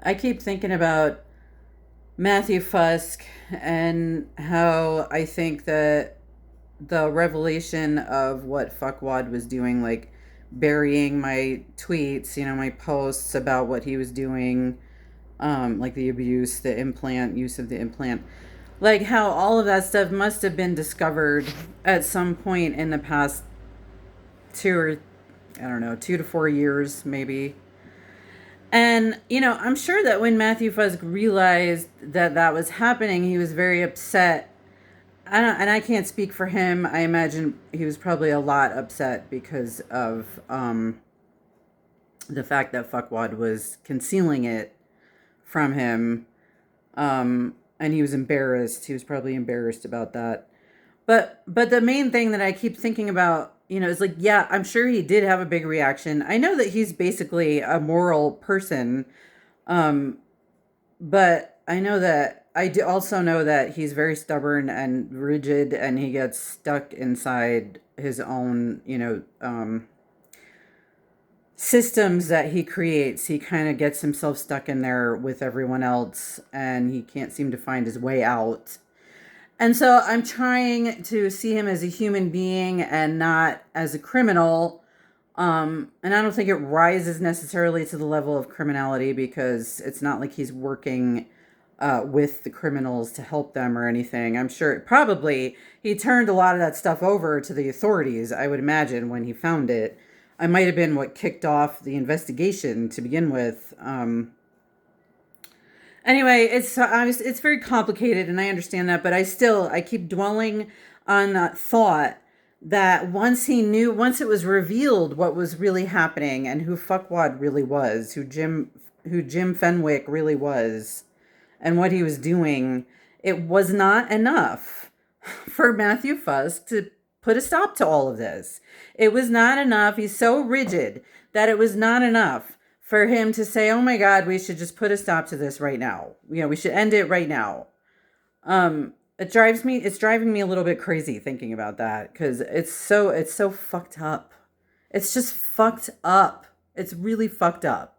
I keep thinking about Matthew Fusk and how I think that the revelation of what fuckwad was doing, like burying my tweets, my posts about what he was doing, like the abuse, the implant, use of the implant, like how all of that stuff must have been discovered at some point in the past two or I don't know, 2 to 4 years, maybe. And, I'm sure that when Matthew Fusk realized that that was happening, he was very upset. And I can't speak for him. I imagine he was probably a lot upset because of the fact that Fuckwad was concealing it from him. And he was embarrassed. He was probably embarrassed about that. But the main thing that I keep thinking about, is like, yeah, I'm sure he did have a big reaction. I know that he's basically a moral person, um, but I know that I do also know that he's very stubborn and rigid, and he gets stuck inside his own, systems that he creates. He kind of gets himself stuck in there with everyone else, and he can't seem to find his way out. And so I'm trying to see him as a human being and not as a criminal. And I don't think it rises necessarily to the level of criminality because it's not like he's working with the criminals to help them or anything. I'm sure probably he turned a lot of that stuff over to the authorities, I would imagine, when he found it. I might have been what kicked off the investigation to begin with. Anyway, it's very complicated, and I understand that, but I keep dwelling on that thought that once it was revealed what was really happening and who Fuckwad really was, who Jim Fenwick really was, and what he was doing, it was not enough for Matthew Fusk to put a stop to all of this. It was not enough. He's so rigid that it was not enough for him to say, "Oh my God, we should just put a stop to this right now. We should end it right now." It's driving me a little bit crazy thinking about that because it's so fucked up. It's just fucked up. It's really fucked up.